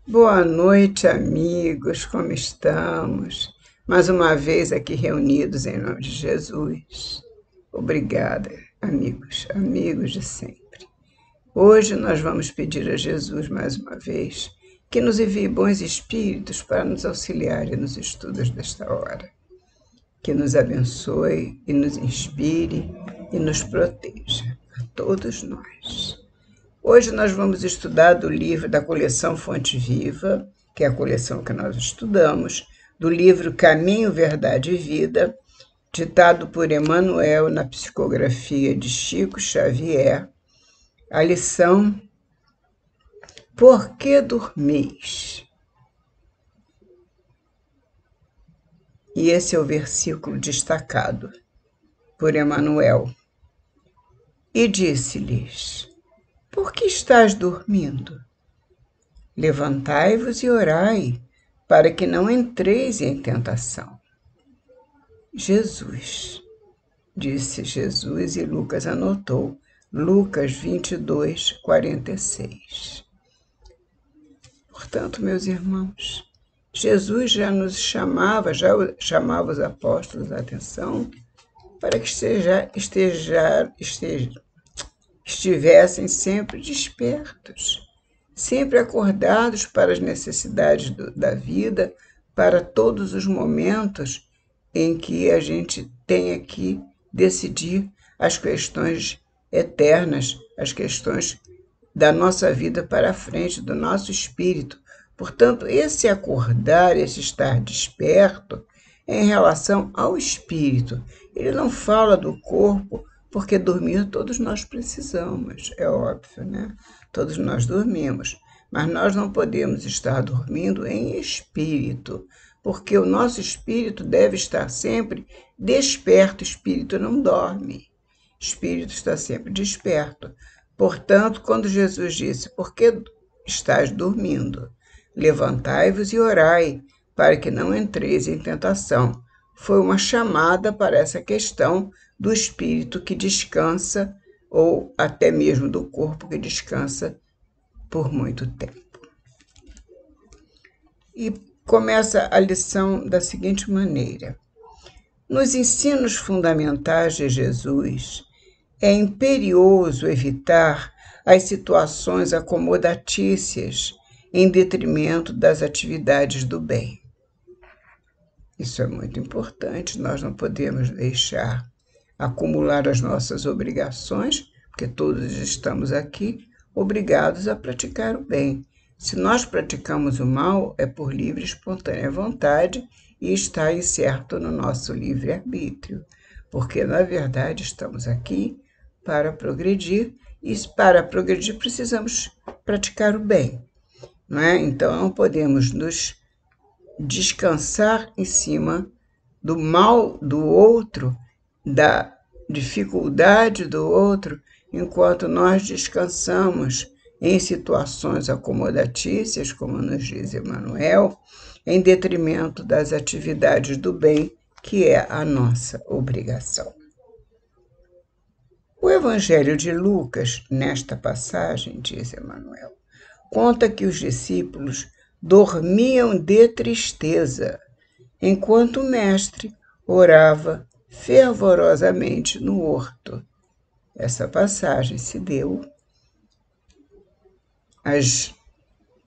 Boa noite, amigos, como estamos? Mais uma vez aqui reunidos em nome de Jesus. Obrigada, amigos, amigos de sempre. Hoje nós vamos pedir a Jesus mais uma vez que nos envie bons espíritos para nos auxiliarem nos estudos desta hora. Que nos abençoe e nos inspire e nos proteja, a todos nós. Hoje nós vamos estudar do livro da coleção Fonte Viva, que é a coleção que nós estudamos, do livro Caminho, Verdade e Vida, ditado por Emmanuel na psicografia de Chico Xavier, a lição Por que dormis? E esse é o versículo destacado por Emmanuel. E disse-lhes: Por que estás dormindo? Levantai-vos e orai, para que não entreis em tentação. Jesus, disse Jesus, e Lucas anotou, Lucas 22, 46. Portanto, meus irmãos, Jesus já nos chamava, já chamava os apóstolos a atenção para que estivessem sempre despertos, sempre acordados para as necessidades da vida, para todos os momentos em que a gente tenha que decidir as questões eternas, as questões da nossa vida para frente, do nosso espírito. Portanto, esse acordar, esse estar desperto, é em relação ao espírito. Ele não fala do corpo, porque dormir todos nós precisamos, é óbvio, né? Todos nós dormimos, mas nós não podemos estar dormindo em espírito, porque o nosso espírito deve estar sempre desperto. O espírito não dorme, o espírito está sempre desperto. Portanto, quando Jesus disse, por que estás dormindo? Levantai-vos e orai, para que não entreis em tentação. Foi uma chamada para essa questão do espírito que descansa, ou até mesmo do corpo que descansa por muito tempo. E começa a lição da seguinte maneira: nos ensinos fundamentais de Jesus, é imperioso evitar as situações acomodatícias em detrimento das atividades do bem. Isso é muito importante, nós não podemos deixar acumular as nossas obrigações, porque todos estamos aqui obrigados a praticar o bem. Se nós praticamos o mal, é por livre e espontânea vontade e está incerto no nosso livre-arbítrio, porque, na verdade, estamos aqui para progredir, e para progredir precisamos praticar o bem, não é? Então, não podemos nos descansar em cima do mal do outro, da dificuldade do outro, enquanto nós descansamos em situações acomodatícias, como nos diz Emmanuel, em detrimento das atividades do bem, que é a nossa obrigação. O Evangelho de Lucas, nesta passagem, diz Emmanuel, conta que os discípulos dormiam de tristeza, enquanto o mestre orava fervorosamente no horto. Essa passagem se deu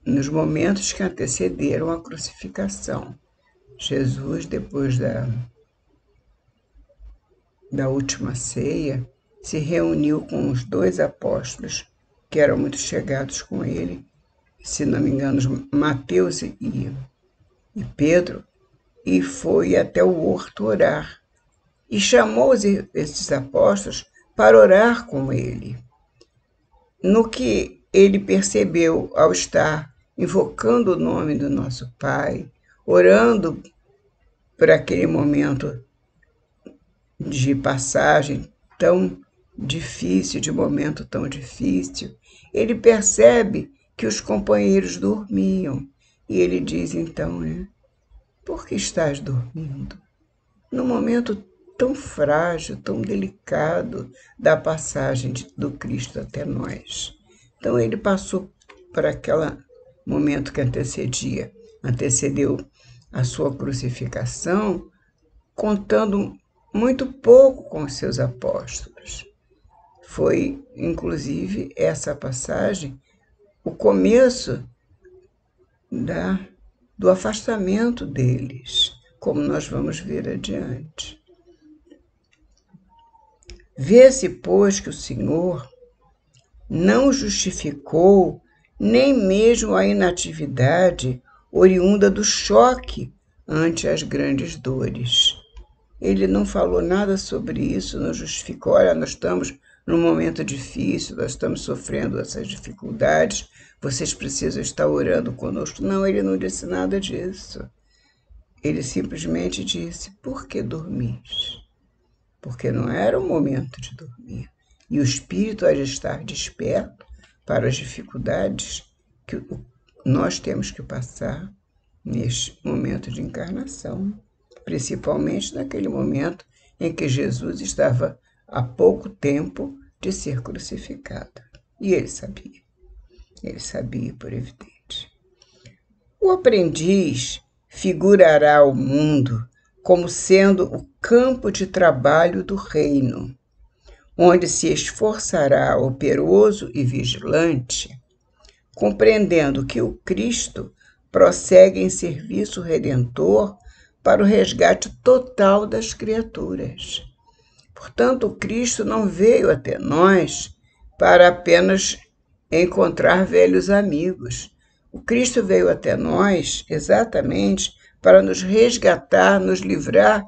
nos momentos que antecederam a crucificação. Jesus, depois da última ceia, se reuniu com os 2 apóstolos, que eram muito chegados com ele, se não me engano, Mateus e Pedro, e foi até o horto orar. E chamou esses apóstolos para orar com ele. No que ele percebeu ao estar invocando o nome do nosso Pai, orando por aquele momento de passagem tão difícil, de momento tão difícil, ele percebe que os companheiros dormiam. E ele diz então, por que estás dormindo? Num momento tão frágil, tão delicado da passagem do Cristo até nós. Então ele passou por aquela momento que antecedeu a sua crucificação, contando muito pouco com os seus apóstolos. Foi, inclusive, essa passagem o começo do afastamento deles, como nós vamos ver adiante. Vê-se, pois, que o Senhor não justificou nem mesmo a inatividade oriunda do choque ante as grandes dores. Ele não falou nada sobre isso, não justificou. Olha, nós estamos num momento difícil, nós estamos sofrendo essas dificuldades, vocês precisam estar orando conosco. Não, ele não disse nada disso. Ele simplesmente disse, por que dormis? Porque não era o momento de dormir. E o espírito há de estar desperto para as dificuldades que nós temos que passar neste momento de encarnação, principalmente naquele momento em que Jesus estava há pouco tempo de ser crucificado. E ele sabia por evidente. O aprendiz figurará o mundo como sendo o campo de trabalho do reino, onde se esforçará operoso e vigilante, compreendendo que o Cristo prossegue em serviço redentor para o resgate total das criaturas. Portanto, o Cristo não veio até nós para apenas encontrar velhos amigos. O Cristo veio até nós exatamente para nos resgatar, nos livrar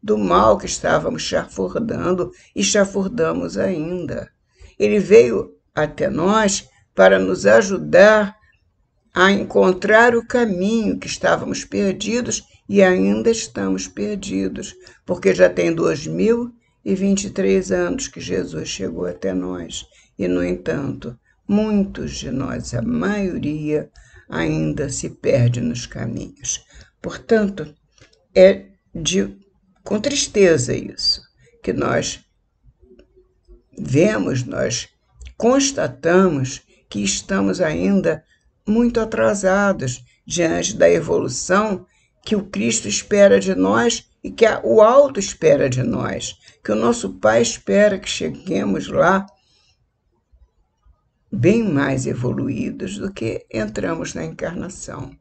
do mal que estávamos chafurdando e chafurdamos ainda. Ele veio até nós para nos ajudar a encontrar o caminho que estávamos perdidos e ainda estamos perdidos, porque já tem 2023 anos que Jesus chegou até nós. E, no entanto, muitos de nós, a maioria, ainda se perde nos caminhos. Portanto, é com tristeza isso, que nós vemos, nós constatamos que estamos ainda muito atrasados diante da evolução que o Cristo espera de nós e que o alto espera de nós, que o nosso Pai espera que cheguemos lá bem mais evoluídos do que entramos na encarnação.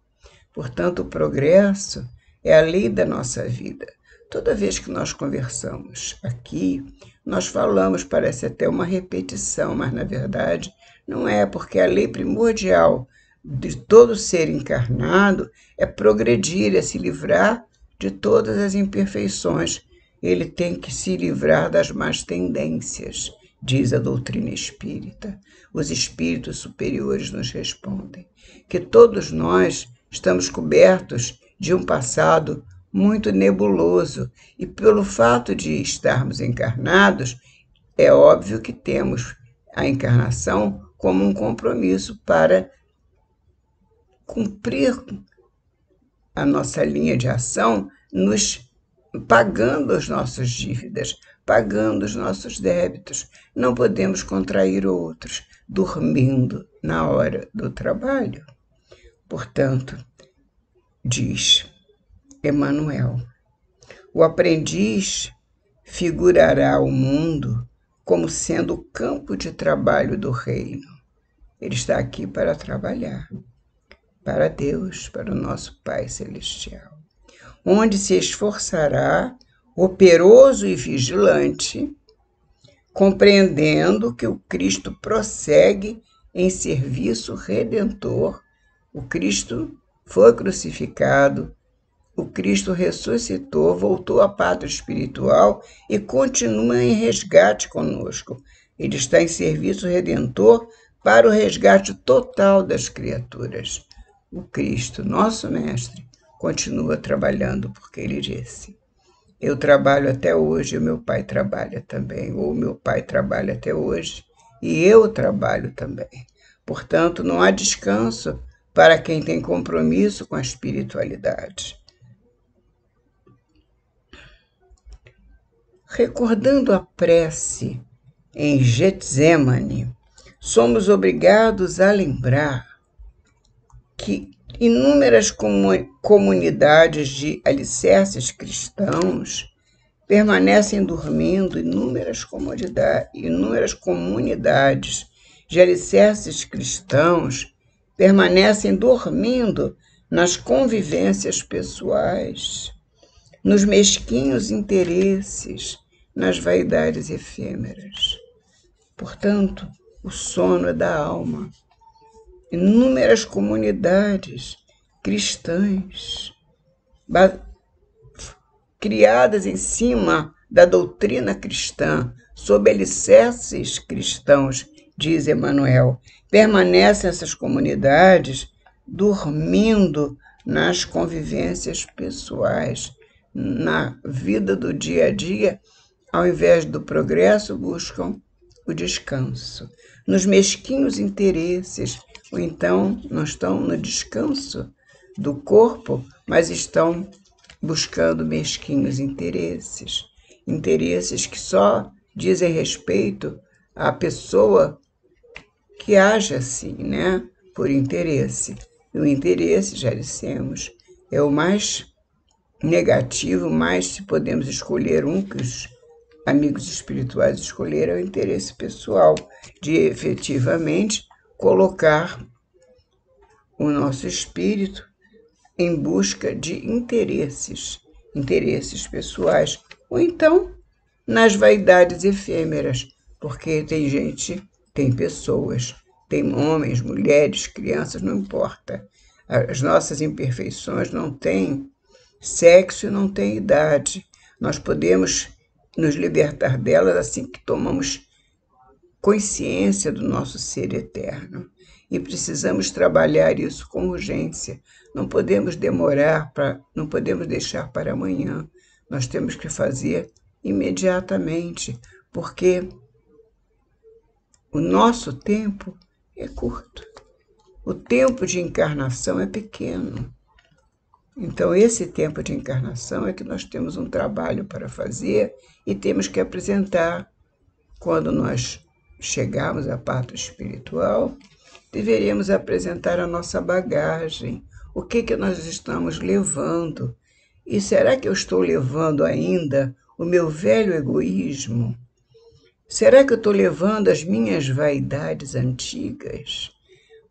Portanto, o progresso é a lei da nossa vida. Toda vez que nós conversamos aqui, nós falamos, parece até uma repetição, mas na verdade não é, porque a lei primordial de todo ser encarnado é progredir, é se livrar de todas as imperfeições. Ele tem que se livrar das más tendências, diz a doutrina espírita. Os espíritos superiores nos respondem que todos nós estamos cobertos de um passado muito nebuloso e pelo fato de estarmos encarnados, é óbvio que temos a encarnação como um compromisso para cumprir a nossa linha de ação, nos pagando as nossas dívidas, pagando os nossos débitos. Não podemos contrair outros, dormindo na hora do trabalho. Portanto, diz Emmanuel, o aprendiz figurará o mundo como sendo o campo de trabalho do reino. Ele está aqui para trabalhar, para Deus, para o nosso Pai Celestial, onde se esforçará, operoso e vigilante, compreendendo que o Cristo prossegue em serviço redentor. O Cristo foi crucificado, o Cristo ressuscitou, voltou à pátria espiritual e continua em resgate conosco. Ele está em serviço redentor para o resgate total das criaturas. O Cristo, nosso Mestre, continua trabalhando, porque ele disse, eu trabalho até hoje, o meu Pai trabalha também, ou meu Pai trabalha até hoje, e eu trabalho também. Portanto, não há descanso para quem tem compromisso com a espiritualidade. Recordando a prece em Getsemane, somos obrigados a lembrar que inúmeras comunidades de alicerces cristãos permanecem dormindo, inúmeras comunidades de alicerces cristãos permanecem dormindo nas convivências pessoais, nos mesquinhos interesses, nas vaidades efêmeras. Portanto, o sono é da alma. Inúmeras comunidades cristãs, criadas em cima da doutrina cristã, sob alicerces cristãos, diz Emmanuel, permanecem essas comunidades dormindo nas convivências pessoais, na vida do dia a dia, ao invés do progresso, buscam o descanso. Nos mesquinhos interesses, ou então não estão no descanso do corpo, mas estão buscando mesquinhos interesses, interesses que só dizem respeito à pessoa que age assim, né? Por interesse. E o interesse, já dissemos, é o mais negativo, mas se podemos escolher um que os amigos espirituais escolheram, é o interesse pessoal, de efetivamente colocar o nosso espírito em busca de interesses pessoais, ou então nas vaidades efêmeras, porque tem pessoas, tem homens, mulheres, crianças, não importa. As nossas imperfeições não têm sexo e não têm idade. Nós podemos nos libertar delas assim que tomamos consciência do nosso ser eterno. E precisamos trabalhar isso com urgência. Não podemos não podemos deixar para amanhã. Nós temos que fazer imediatamente, porque o nosso tempo é curto. O tempo de encarnação é pequeno. Então, esse tempo de encarnação é que nós temos um trabalho para fazer e temos que apresentar. Quando nós chegarmos à parte espiritual, deveríamos apresentar a nossa bagagem, o que nós estamos levando. E será que eu estou levando ainda o meu velho egoísmo? Será que eu estou levando as minhas vaidades antigas?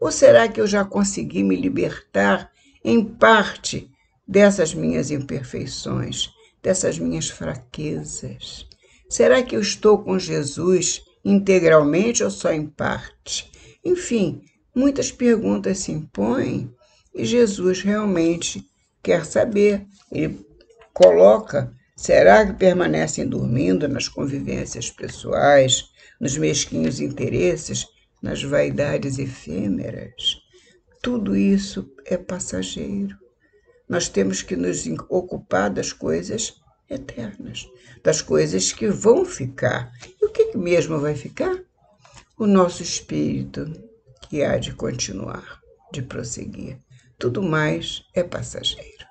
Ou será que eu já consegui me libertar, em parte, dessas minhas imperfeições, dessas minhas fraquezas? Será que eu estou com Jesus integralmente ou só em parte? Enfim, muitas perguntas se impõem e Jesus realmente quer saber. Ele coloca: será que permanecem dormindo nas convivências pessoais, nos mesquinhos interesses, nas vaidades efêmeras? Tudo isso é passageiro. Nós temos que nos ocupar das coisas eternas, das coisas que vão ficar. E o que mesmo vai ficar? O nosso espírito, que há de continuar, de prosseguir. Tudo mais é passageiro.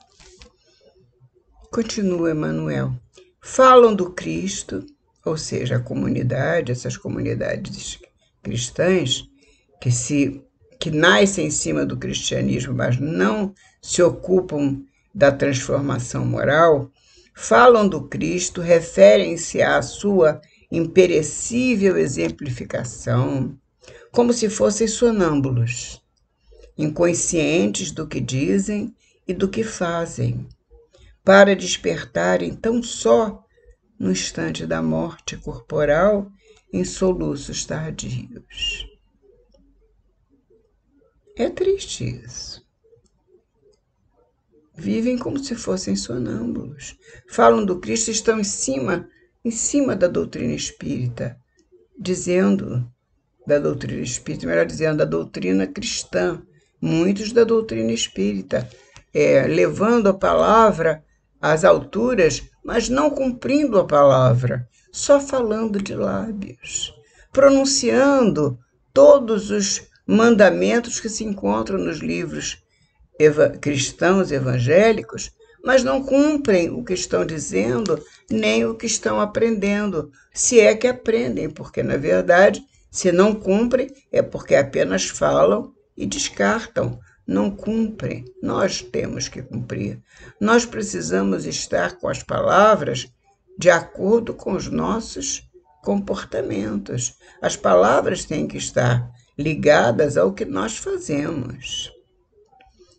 Continua Emmanuel. Falam do Cristo, ou seja, a comunidade, essas comunidades cristãs que nascem em cima do cristianismo, mas não se ocupam da transformação moral, falam do Cristo, referem-se à sua imperecível exemplificação, como se fossem sonâmbulos, inconscientes do que dizem e do que fazem, para despertarem tão só no instante da morte corporal em soluços tardios. É triste isso. Vivem como se fossem sonâmbulos. Falam do Cristo e estão em cima da doutrina espírita, melhor dizendo, da doutrina cristã. Muitos da doutrina espírita, levando a palavra às alturas, mas não cumprindo a palavra, só falando de lábios, pronunciando todos os mandamentos que se encontram nos livros cristãos evangélicos, mas não cumprem o que estão dizendo, nem o que estão aprendendo, se é que aprendem, porque, na verdade, se não cumprem, é porque apenas falam e descartam, não cumprem. Nós temos que cumprir. Nós precisamos estar com as palavras de acordo com os nossos comportamentos. As palavras têm que estar ligadas ao que nós fazemos.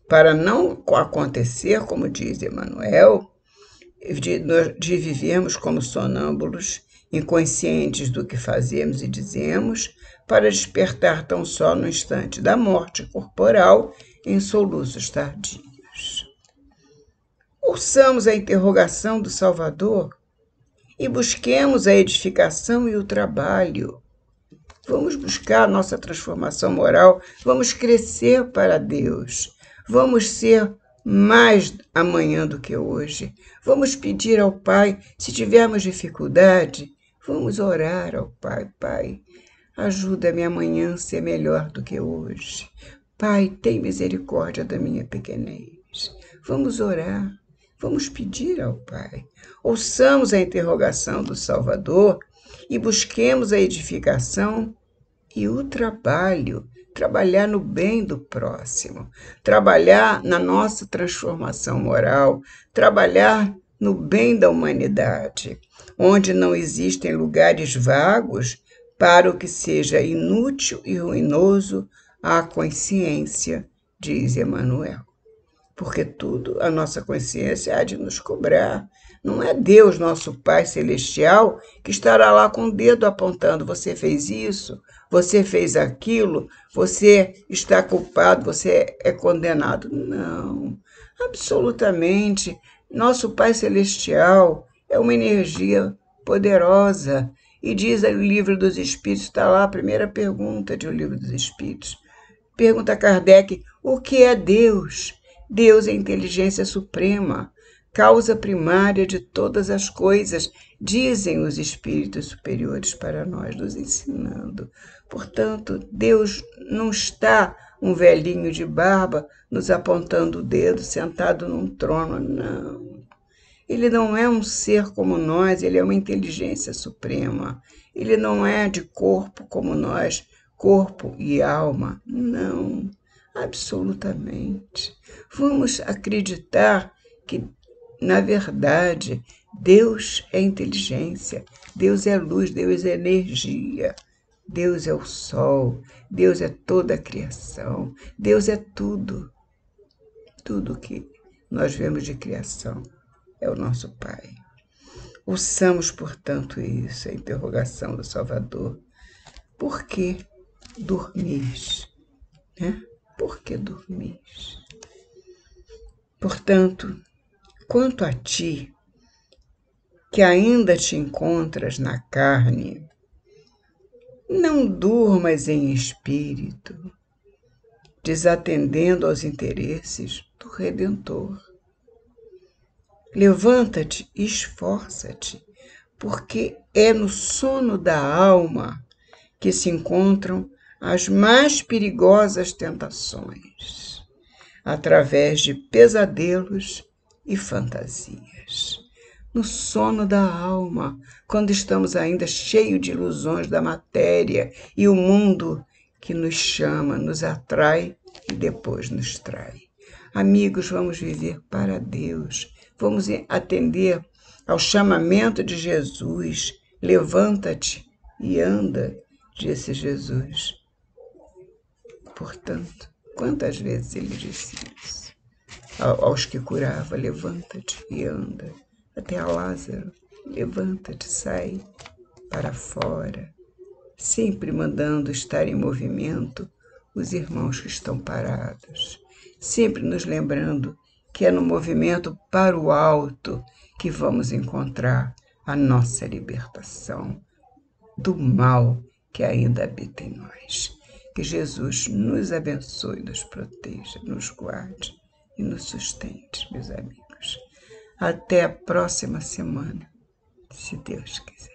Para não acontecer, como diz Emmanuel, de vivermos como sonâmbulos, inconscientes do que fazemos e dizemos, para despertar tão só no instante da morte corporal em soluços tardios. Ouçamos a interrogação do Salvador e busquemos a edificação e o trabalho. Vamos buscar a nossa transformação moral, vamos crescer para Deus, vamos ser mais amanhã do que hoje. Vamos pedir ao Pai, se tivermos dificuldade, vamos orar ao Pai. Pai, ajuda-me amanhã a ser melhor do que hoje. Pai, tem misericórdia da minha pequenez. Vamos orar, vamos pedir ao Pai. Ouçamos a interrogação do Salvador e busquemos a edificação e o trabalho. Trabalhar no bem do próximo, trabalhar na nossa transformação moral, trabalhar no bem da humanidade, onde não existem lugares vagos para o que seja inútil e ruinoso à consciência, diz Emmanuel. Porque tudo a nossa consciência há de nos cobrar. Não é Deus, nosso Pai Celestial, que estará lá com o dedo apontando, você fez isso, você fez aquilo, você está culpado, você é condenado. Não, absolutamente. Nosso Pai Celestial é uma energia poderosa. E diz o Livro dos Espíritos, está lá a primeira pergunta de O Livro dos Espíritos. Pergunta Kardec, o que é Deus? Deus é a inteligência suprema, causa primária de todas as coisas, dizem os espíritos superiores para nós, nos ensinando. Portanto, Deus não está um velhinho de barba nos apontando o dedo, sentado num trono, não. Ele não é um ser como nós, ele é uma inteligência suprema. Ele não é de corpo como nós, corpo e alma, não. Absolutamente. Vamos acreditar que, na verdade, Deus é inteligência, Deus é luz, Deus é energia, Deus é o sol, Deus é toda a criação, Deus é tudo. Tudo que nós vemos de criação é o nosso Pai. Ouçamos, portanto, isso, a interrogação do Salvador. Por que dormis? Né? Por que dormis? Portanto, quanto a ti, que ainda te encontras na carne, não durmas em espírito, desatendendo aos interesses do Redentor. Levanta-te e esforça-te, porque é no sono da alma que se encontram as mais perigosas tentações, através de pesadelos e fantasias. No sono da alma, quando estamos ainda cheios de ilusões da matéria e o mundo que nos chama, nos atrai e depois nos trai. Amigos, vamos viver para Deus, vamos atender ao chamamento de Jesus. Levanta-te e anda, disse Jesus. Portanto, quantas vezes ele disse isso? Aos que curava, levanta-te e anda. Até a Lázaro, levanta-te, sai para fora. Sempre mandando estar em movimento os irmãos que estão parados. Sempre nos lembrando que é no movimento para o alto que vamos encontrar a nossa libertação do mal que ainda habita em nós. Que Jesus nos abençoe, nos proteja, nos guarde e nos sustente, meus amigos. Até a próxima semana, se Deus quiser.